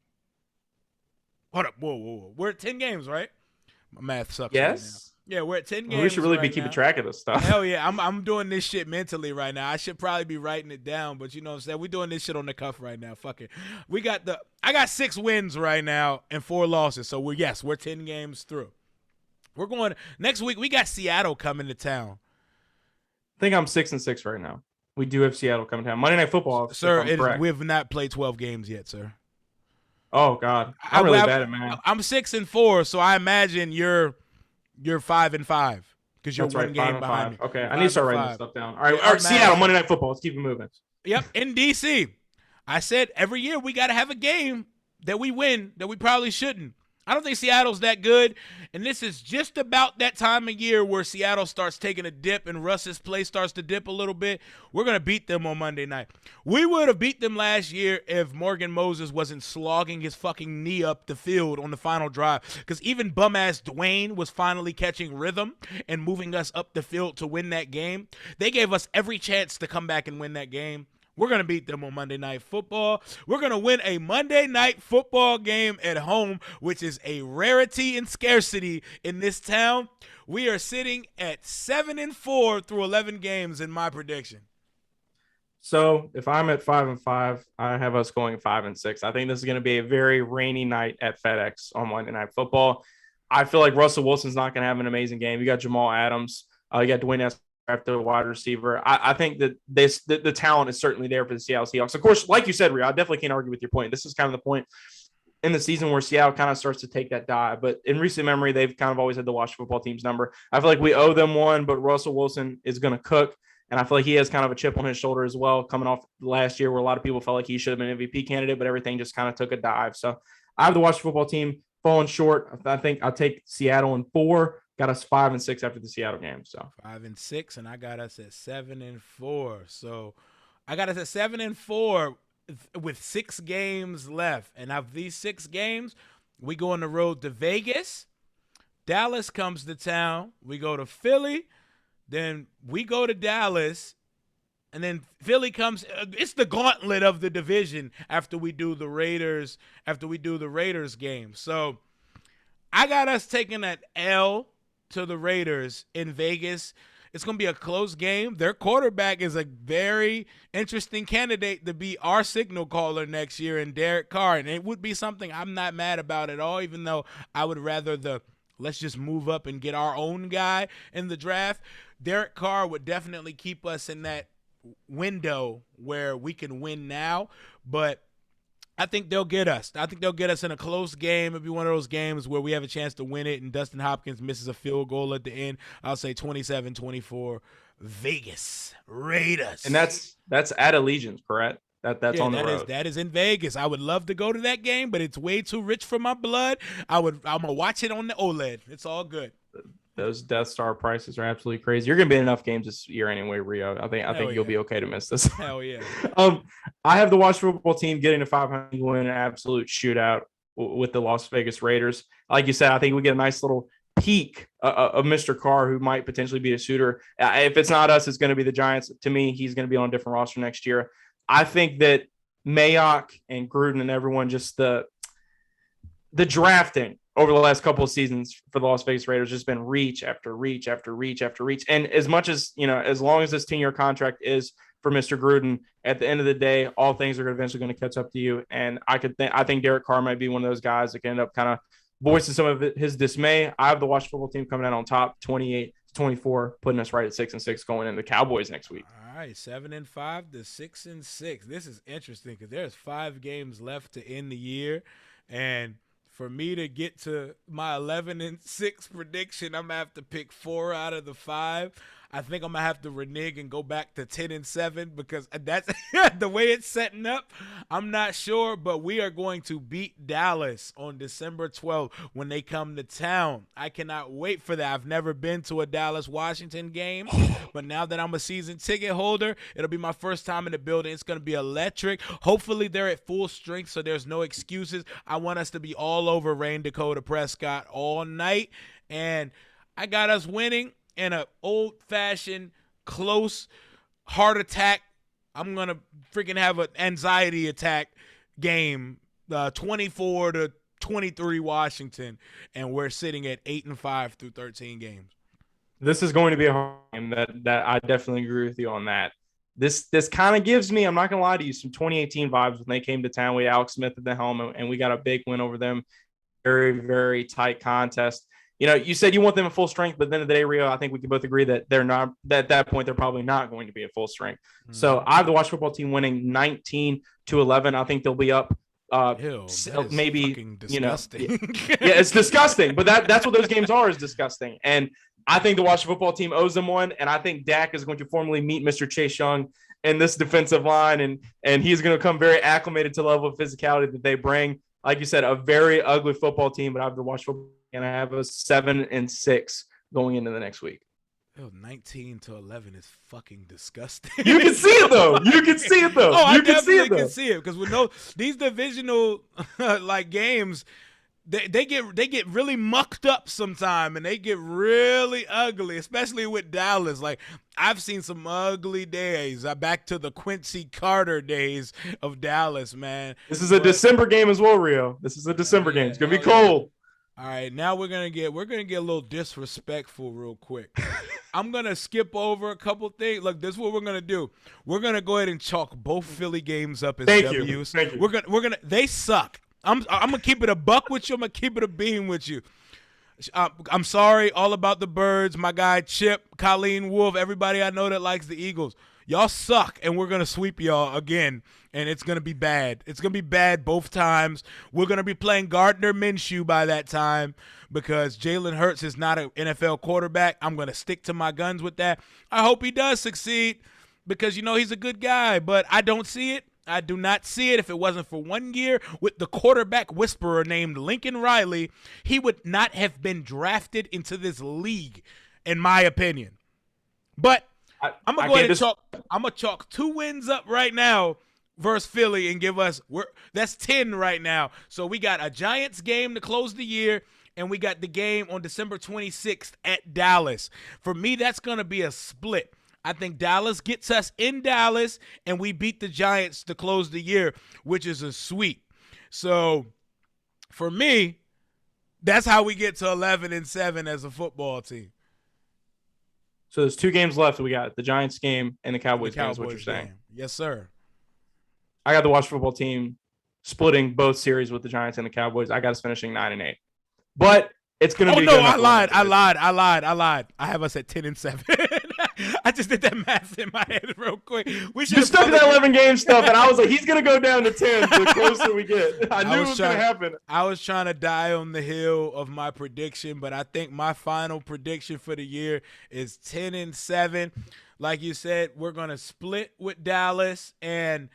hold up, whoa. We're at 10 games, right? My math sucks. Yes. Right now. Yeah, we're at 10 games. We should really be keeping track of this stuff. Hell yeah, I'm doing this shit mentally right now. I should probably be writing it down, but you know what I'm saying? We're doing this shit on the cuff right now. Fuck it. I got 6 wins right now and 4 losses. So we're 10 games through. We're going next week. We got Seattle coming to town. I think I'm 6-6 right now. We do have Seattle coming to town. Monday Night Football, sir. We have not played 12 games yet, sir. Oh God, I'm really bad at math. I'm 6-4, so I imagine you're 5-5 because you're one game behind me. Okay, I need to start writing this stuff down. All right, Seattle Monday Night Football. Let's keep it moving. Yep, in DC. I said every year we got to have a game that we win that we probably shouldn't. I don't think Seattle's that good, and this is just about that time of year where Seattle starts taking a dip and Russ's play starts to dip a little bit. We're going to beat them on Monday night. We would have beat them last year if Morgan Moses wasn't slogging his fucking knee up the field on the final drive, because even bum-ass Dwayne was finally catching rhythm and moving us up the field to win that game. They gave us every chance to come back and win that game. We're going to beat them on Monday Night Football. We're going to win a Monday Night Football game at home, which is a rarity and scarcity in this town. We are sitting at 7-4 through 11 games in my prediction. So if I'm at 5-5, I have us going 5-6. I think this is going to be a very rainy night at FedEx on Monday Night Football. I feel like Russell Wilson's not going to have an amazing game. You got Jamal Adams. You got Dwayne after the wide receiver. I think that the talent is certainly there for the Seattle Seahawks. Of course, like you said, Rhea, I definitely can't argue with your point. This is kind of the point in the season where Seattle kind of starts to take that dive. But in recent memory, they've kind of always had the Washington football team's number. I feel like we owe them one, but Russell Wilson is going to cook. And I feel like he has kind of a chip on his shoulder as well, coming off last year where a lot of people felt like he should have been an MVP candidate, but everything just kind of took a dive. So I have the Washington football team falling short. I think I'll take Seattle in 4. Got us 5-6 after the Seattle game. So 5-6, and I got us at 7-4. So I got us at 7-4 with 6 games left. And of these 6 games, we go on the road to Vegas. Dallas comes to town. We go to Philly. Then we go to Dallas. And then Philly comes. It's the gauntlet of the division after we do the Raiders. Game. So I got us taking that L to the Raiders in Vegas. It's going to be a close game. Their quarterback is a very interesting candidate to be our signal caller next year in Derek Carr. And it would be something I'm not mad about at all, even though I would rather let's just move up and get our own guy in the draft. Derek Carr would definitely keep us in that window where we can win now. But I think they'll get us. I think they'll get us in a close game. It'll be one of those games where we have a chance to win it and Dustin Hopkins misses a field goal at the end. I'll say 27-24 Vegas Raiders. And that's at Allegiant, correct? That's on the road. That is in Vegas. I would love to go to that game, but it's way too rich for my blood. I'm gonna watch it on the OLED. It's all good. Those Death Star prices are absolutely crazy. You're gonna be in enough games this year anyway, Rio. I think you'll be okay to miss this. Hell yeah. I have the Washington football team getting to 500, win an absolute shootout with the Las Vegas Raiders. Like you said, I think we get a nice little peak of Mr. Carr, who might potentially be a shooter. If it's not us, it's going to be the Giants. To me, he's going to be on a different roster next year. I think that Mayock and Gruden and everyone, just the drafting over the last couple of seasons for the Las Vegas Raiders has just been reach after reach after reach after reach. And as much as, as long as this 10-year contract is for Mr. Gruden, at the end of the day, all things are eventually going to catch up to you. And I think Derek Carr might be one of those guys that can end up kind of voicing some of his dismay. I have the Washington football team coming out on top, 28-24, putting us right at 6-6 going into the Cowboys next week. All right, 7-5 to 6-6. This is interesting because there's 5 games left to end the year, and for me to get to my 11-6 prediction, I'm going to have to pick 4 out of the 5. I think I'm going to have to renege and go back to 10-7 because that's the way it's setting up. I'm not sure, but we are going to beat Dallas on December 12th when they come to town. I cannot wait for that. I've never been to a Dallas-Washington game, but now that I'm a season ticket holder, it'll be my first time in the building. It's going to be electric. Hopefully they're at full strength, so there's no excuses. I want us to be all over Rain Dakota Prescott all night, and I got us winning in an old-fashioned, close heart attack. I'm going to freaking have an anxiety attack game, 24-23 Washington, and we're sitting at 8-5 through 13 games. This is going to be a hard game. That I definitely agree with you on that. This kind of gives me, I'm not going to lie to you, some 2018 vibes when they came to town. We had Alex Smith at the helm, and we got a big win over them. Very, very tight contest. You said you want them at full strength, but at the end of the day, Rio, I think we can both agree that they're not, that at that point, they're probably not going to be at full strength. Mm-hmm. So I have the Washington football team winning 19-11. I think they'll be up maybe, disgusting. Yeah, it's disgusting, but that's what those games are, is disgusting. And I think the Washington football team owes them one, and I think Dak is going to formally meet Mr. Chase Young in this defensive line, and he's going to come very acclimated to the level of physicality that they bring. Like you said, a very ugly football team, but I have to watch football, and I have a 7-6 going into the next week. 19-11 is fucking disgusting. You can see it though. You can see it though. Oh, I you definitely can see it because with these divisional like games, they get really mucked up sometime, and they get really ugly, especially with Dallas. Like, I've seen some ugly days. Back to the Quincy Carter days of Dallas, man. This is a December game as well, Rio. This is a December game. It's gonna be cold. All right, now we're gonna get a little disrespectful real quick. I'm gonna skip over a couple things. Look, this is what we're gonna do. We're gonna go ahead and chalk both Philly games up as W's. Thank you. We're gonna. They suck. I'm gonna keep it a buck with you. I'm gonna keep it a beam with you. I'm sorry, all about the birds. My guy Chip, Colleen Wolf, everybody I know that likes the Eagles. Y'all suck, and we're going to sweep y'all again, and it's going to be bad. It's going to be bad both times. We're going to be playing Gardner Minshew by that time because Jalen Hurts is not an NFL quarterback. I'm going to stick to my guns with that. I hope he does succeed because, he's a good guy, but I don't see it. I do not see it. If it wasn't for 1 year with the quarterback whisperer named Lincoln Riley, he would not have been drafted into this league, in my opinion. But I'm gonna go ahead and chalk. I'm gonna chalk 2 wins up right now versus Philly and give us. That's 10 right now. So we got a Giants game to close the year, and we got the game on December 26th at Dallas. For me, that's gonna be a split. I think Dallas gets us in Dallas, and we beat the Giants to close the year, which is a sweep. So for me, that's how we get to 11-7 as a football team. So there's 2 games left. We got the Giants game and the Cowboys game is what you're saying. Game. Yes, sir. I got the Washington football team splitting both series with the Giants and the Cowboys. I got us finishing 9-8. But it's going to be I lied. I have us at 10-7. I just did that math in my head real quick. You stuck to that 11-game stuff, and I was like, he's going to go down to 10 the closer we get. I knew it was going to happen. I was trying to die on the hill of my prediction, but I think my final prediction for the year is 10-7. Like you said, we're going to split with Dallas, and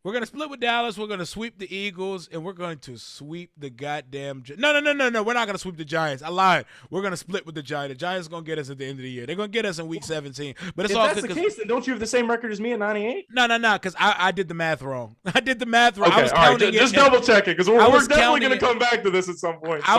we're going to sweep the Eagles, and we're going to sweep the goddamn No. We're not going to sweep the Giants. I lied. We're going to split with the Giants. The Giants are going to get us at the end of the year. They're going to get us in week 17. But it's if all that's good. The case, then don't you have the same record as me at 98? No, because I did the math wrong. Okay, I was counting just double check it because we're definitely going to come back to this at some point. I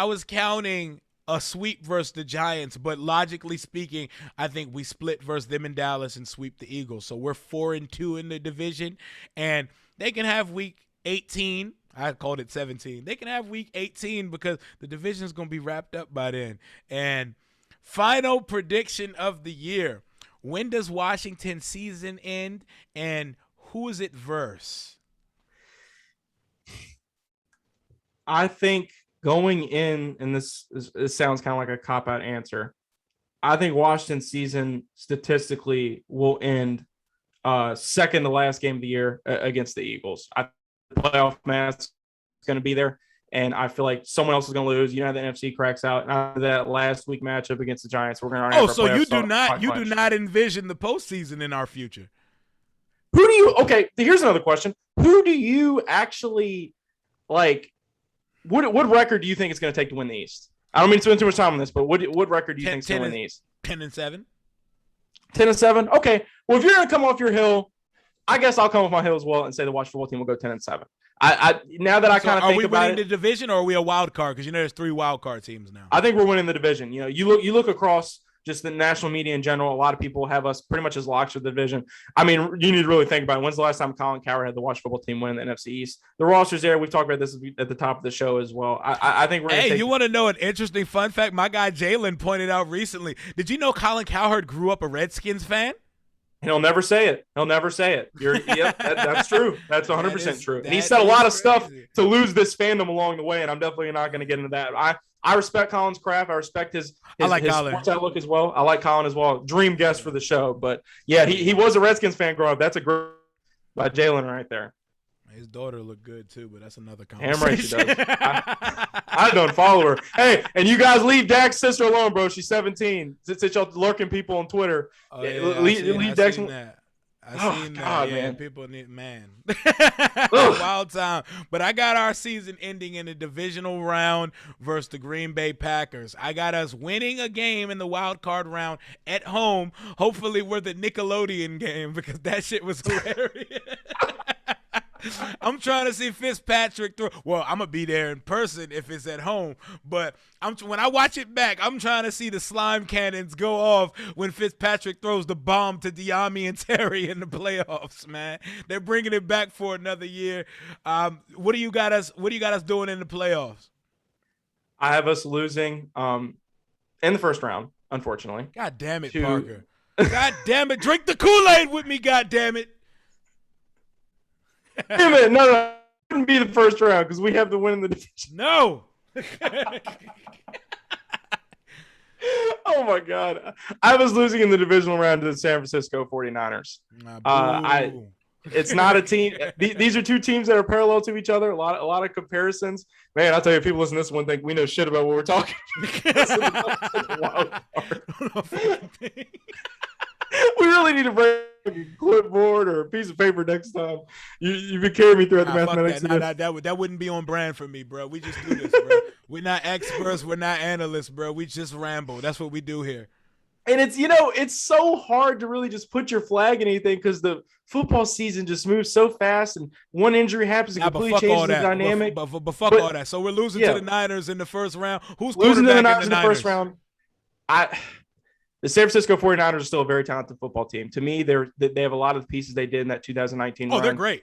was counting a sweep versus the Giants, but logically speaking, I think we split versus them in Dallas and sweep the Eagles. So we're 4-2 in the division, and they can have week 18. I called it 17. They can have week 18 because the division is going to be wrapped up by then. And final prediction of the year: when does Washington season end, and who is it versus? I think going in, and this sounds kind of like a cop-out answer, I think Washington's season statistically will end second to last game of the year against the Eagles. I think the playoff match is going to be there, and I feel like someone else is going to lose. The NFC cracks out, and after that last week matchup against the Giants, we're going to. Oh, so you do not envision the postseason in our future? Who do you? Okay, here's another question: who do you actually like? What record do you think it's going to take to win the East? I don't mean to spend too much time on this, but what record do you think is going to win the East? 10-7. 10-7. Okay. Well, if you're going to come off your hill, I guess I'll come off my hill as well and say the Washington football team will go 10-7. I now that I kind of think about it, are we winning the division or are we a wild card? Because there's 3 wild card teams now. I think we're winning the division. You look across just the national media in general. A lot of people have us pretty much as locks for the division. I mean, you need to really think about it. When's the last time Colin Cowherd had the Washington football team win the NFC East? The roster's there. We've talked about this at the top of the show as well. I think we're. Hey, you want to know an interesting fun fact? My guy Jalen pointed out recently. Did you know Colin Cowherd grew up a Redskins fan? He'll never say it. Yep, that's true. That's 100% true. And he said a lot of stuff to lose this fandom along the way, and I'm definitely not going to get into that. I respect Colin's craft. I respect his sports outlook as well. I like Colin as well. Dream guest for the show. But, yeah, he was a Redskins fan growing up. That's a great by Jalen right there. His daughter looked good, too, but that's another conversation. Damn right she does. I don't follow her. Hey, and you guys leave Dak's sister alone, bro. She's 17. Since y'all lurking people on Twitter. Oh, yeah, leave Dax. I Oh seen that. God, Yeah, man. people need man. Ugh. Wild time. But I got our season ending in the divisional round versus the Green Bay Packers. I got us winning a game in the wild card round at home. Hopefully we're the Nickelodeon game because that shit was hilarious. I'm trying to see Fitzpatrick throw. Well, I'm gonna be there in person if it's at home, but when I watch it back, I'm trying to see the slime cannons go off when Fitzpatrick throws the bomb to Diami and Terry in the playoffs. Man, they're bringing it back for another year. What do you got us? What do you got us doing in the playoffs? I have us losing in the first round, unfortunately. God damn it, to- Parker. God damn it. Drink the Kool-Aid with me. God damn it. Damn it! No, it wouldn't be the first round because we have the win in the division. No. Oh my God, I was losing in the divisional round to the San Francisco 49ers. It's not a team. These are two teams that are parallel to each other. A lot of comparisons. Man, I'll tell you, if people listen to this one think we know shit about what we're talking. We really need to bring a clipboard or a piece of paper next time. You've been carrying me throughout the mathematics. That wouldn't be on brand for me, bro. We just do this, bro. We're not experts. We're not analysts, bro. We just ramble. That's what we do here. And it's so hard to really just put your flag in anything because the football season just moves so fast and one injury happens and completely changes the dynamic. But fuck all that. So we're losing to the Niners in the first round. Who's losing to the Niners in the first round? The San Francisco 49ers are still a very talented football team. To me, they have a lot of the pieces they did in that 2019 run. They're great.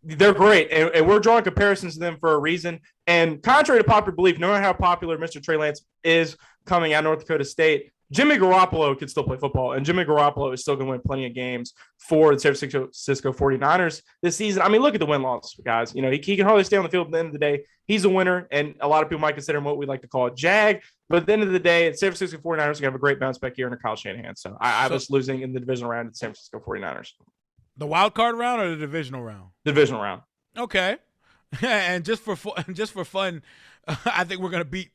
They're great, and we're drawing comparisons to them for a reason. And contrary to popular belief, no matter how popular Mr. Trey Lance is coming out of North Dakota State, Jimmy Garoppolo can still play football, and Jimmy Garoppolo is still going to win plenty of games for the San Francisco 49ers this season. I mean, look at the win-loss, guys. He can hardly stay on the field at the end of the day. He's a winner, and a lot of people might consider him what we like to call a jag. But at the end of the day, the San Francisco 49ers are going to have a great bounce-back year under Kyle Shanahan. So I was losing in the divisional round to the San Francisco 49ers. The wild card round or the divisional round? Divisional round. Okay. And just for fun, I think we're going to beat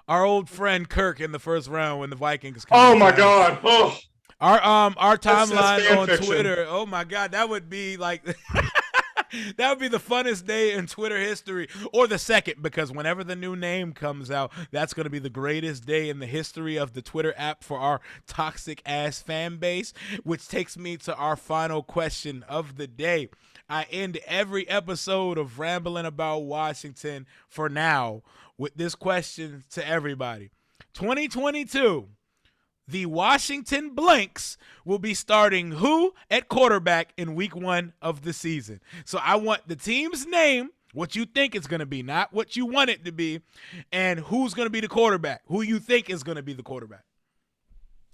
our old friend Kirk in the first round when the Vikings come. Oh my God! Oh, our timeline on fiction. Twitter. Oh my God, that would be like that would be the funnest day in Twitter history, or the second, because whenever the new name comes out, that's going to be the greatest day in the history of the Twitter app for our toxic ass fan base. Which takes me to our final question of the day. I end every episode of Rambling About Washington for now with this question to everybody. 2022, the Washington Blanks will be starting who at quarterback in week 1 of the season? So I want the team's name, what you think it's going to be, not what you want it to be, and who's going to be the quarterback, who you think is going to be the quarterback.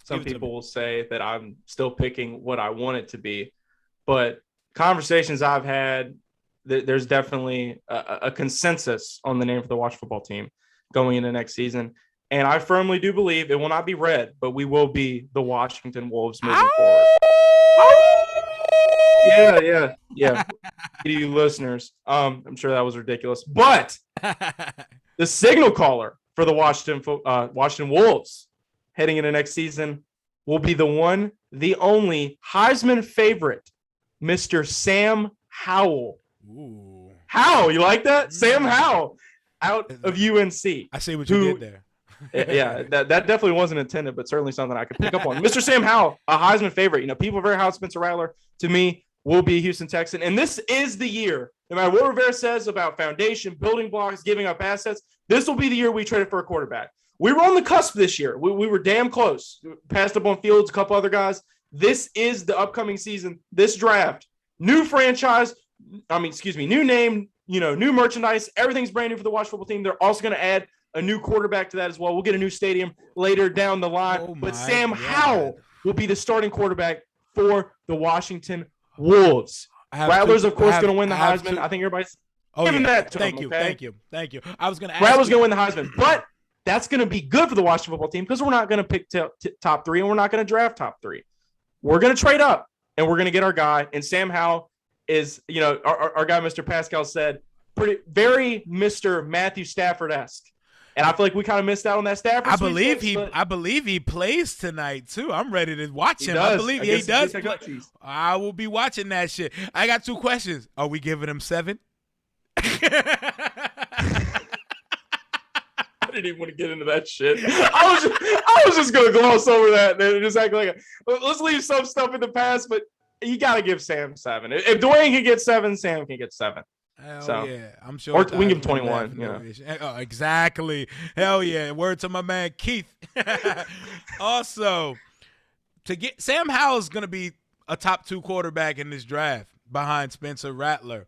Some people will say that I'm still picking what I want it to be, but conversations I've had, there's definitely a consensus on the name for the Washington football team going into next season. And I firmly do believe it will not be red, but we will be the Washington Wolves moving forward. Yeah. You listeners, I'm sure that was ridiculous. But the signal caller for the Washington Wolves heading into next season will be the one, the only Heisman favorite, Mr. Sam Howell. Ooh. Howell, you like that? Sam Howell out of UNC. I see what you did there. Yeah, that definitely wasn't intended, but certainly something I could pick up on. Mr. Sam Howell, a Heisman favorite. People are very high on Spencer Rattler. To me, will be a Houston Texan. And this is the year, no matter what Rivera says about foundation, building blocks, giving up assets, this will be the year we traded for a quarterback. We were on the cusp this year. We were damn close. Passed up on Fields, a couple other guys. This is the upcoming season, this draft. New franchise, new name, new merchandise. Everything's brand new for the Washington football team. They're also going to add a new quarterback to that as well. We'll get a new stadium later down the line. But Sam Howell will be the starting quarterback for the Washington Wolves. Rattler's, of course, going to win the Heisman. I think everybody's giving that to him. Thank you. I was going to ask Rattler's going to win the Heisman. But that's going to be good for the Washington football team because we're not going to pick top 3 and we're not going to draft top 3. We're going to trade up and we're going to get our guy. And Sam Howell is, our guy, Mr. Pascal, said, very Mr. Matthew Stafford-esque. And I feel like we kind of missed out on that Stafford. I believe he plays tonight too. I'm ready to watch him. Does. I believe he does. I will be watching that shit. I got 2 questions. Are we giving him 7? I didn't even want to get into that shit. I was just gonna gloss over that and just act like let's leave some stuff in the past, but you gotta give Sam 7. If Dwayne can get 7, Sam can get 7. Hell yeah, I'm sure. Or we can give him 21. Oh, exactly. Hell yeah. Word to my man Keith. Also, Sam Howell's gonna be a top 2 quarterback in this draft behind Spencer Rattler.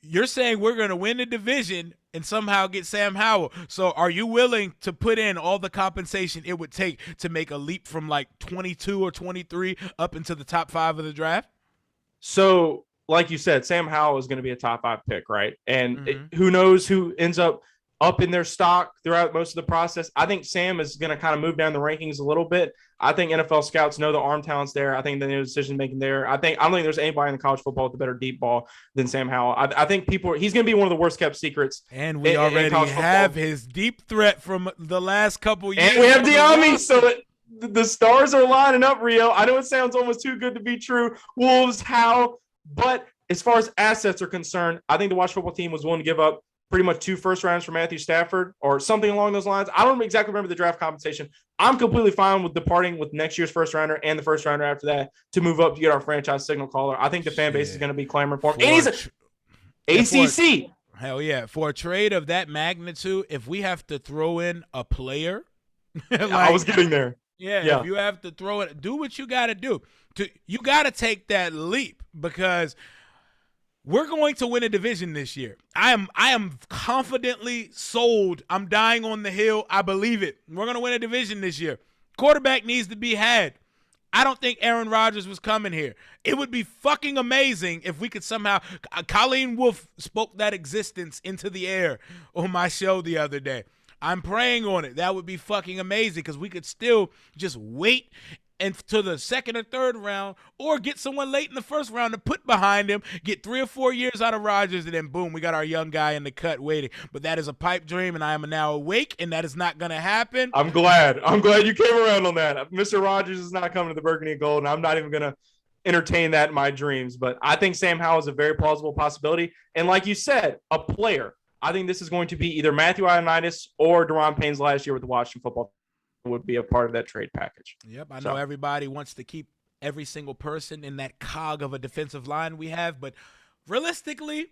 You're saying we're gonna win the division and somehow get Sam Howell. So are you willing to put in all the compensation it would take to make a leap from like 22 or 23 up into the top 5 of the draft? So, like you said, Sam Howell is going to be a top 5 pick, right? And who knows who ends up in their stock throughout most of the process. I think Sam is going to kind of move down the rankings a little bit. I think NFL scouts know the arm talent's there. I think they know decision making there. I don't think there's anybody in the college football with a better deep ball than Sam Howell. I think he's going to be one of the worst kept secrets. And we already have his deep threat from the last couple years. And we have Diami, so the stars are lining up, Rio. I know it sounds almost too good to be true. Wolves, how? But as far as assets are concerned, I think the Washington football team was willing to give up pretty much 2 first rounds for Matthew Stafford or something along those lines. I don't exactly remember the draft compensation. I'm completely fine with departing with next year's first rounder and the first rounder after that to move up to get our franchise signal caller. I think the fan base is going to be clamoring for him. And he's ACC. Hell yeah. For a trade of that magnitude, if we have to throw in a player. I was getting there. Yeah, if you have to throw it, do what you got to do. You got to take that leap because we're going to win a division this year. I am confidently sold. I'm dying on the hill. I believe it. We're going to win a division this year. Quarterback needs to be had. I don't think Aaron Rodgers was coming here. It would be fucking amazing if we could somehow – Colleen Wolfe spoke that existence into the air on my show the other day. I'm praying on it. That would be fucking amazing because we could still just wait to the 2nd or 3rd round or get someone late in the 1st round to put behind him, get 3 or 4 years out of Rodgers, and then boom, we got our young guy in the cut waiting. But that is a pipe dream, and I am now awake, and that is not going to happen. I'm glad you came around on that. Mr. Rodgers is not coming to the Burgundy and Gold, and I'm not even going to entertain that in my dreams. But I think Sam Howell is a very plausible possibility. And like you said, a player. I think this is going to be either Matthew Ioannidis or Daron Payne's last year with the Washington football team would be a part of that trade package. Yep, I know everybody wants to keep every single person in that cog of a defensive line we have, but realistically,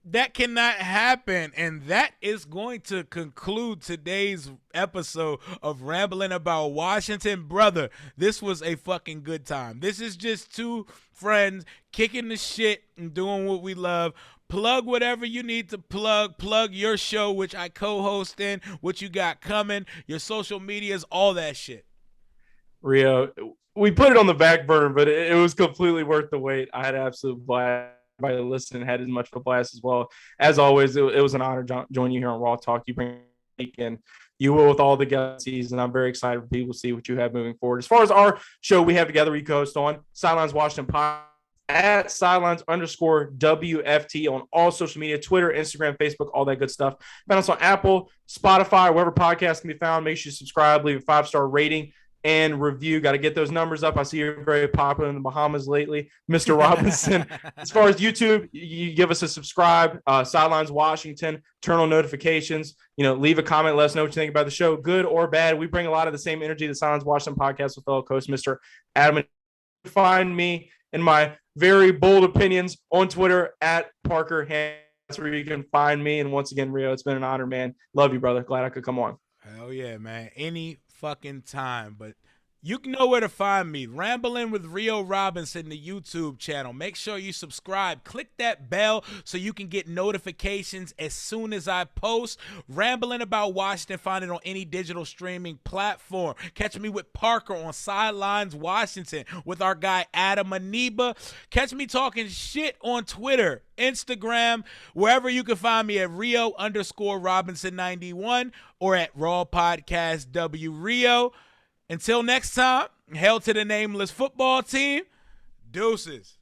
that cannot happen, and that is going to conclude today's episode of Rambling About Washington. Brother, this was a fucking good time. This is just 2 friends kicking the shit and doing what we love. Plug whatever you need to plug. Plug your show, which I co-host in, what you got coming, your social medias, all that shit. Rio, we put it on the back burner, but it was completely worth the wait. I had an absolute blast. Everybody listening had as much of a blast as well. As always, it was an honor to join you here on Raw Talk. You bring and you will with all the guests, and I'm very excited for people to see what you have moving forward. As far as our show we have together, we co-host on Sidelines Washington Parker at Sidelines_WFT on all social media, Twitter, Instagram, Facebook, all that good stuff. Find us on Apple, Spotify, wherever podcasts can be found. Make sure you subscribe, leave a 5-star rating and review. Got to get those numbers up. I see you're very popular in the Bahamas lately, Mr. Robinson. As far as YouTube, you give us a subscribe, Sidelines Washington, turn on notifications, leave a comment, let us know what you think about the show, good or bad. We bring a lot of the same energy to Sidelines Washington podcast with fellow host, Mr. Adam. Find me and my very bold opinions on Twitter at Parker. That's where you can find me. And once again, Rio, it's been an honor, man. Love you, brother. Glad I could come on. Hell yeah, man. Any fucking time. But you can know where to find me. Rambling with Rio Robinson, the YouTube channel. Make sure you subscribe. Click that bell so you can get notifications as soon as I post. Rambling About Washington. Find it on any digital streaming platform. Catch me with Parker on Sidelines Washington with our guy Adam Aniba. Catch me talking shit on Twitter, Instagram, wherever you can find me at Rio_Robinson91 or at Raw Podcast W Rio. Until next time, hail to the nameless football team. Deuces.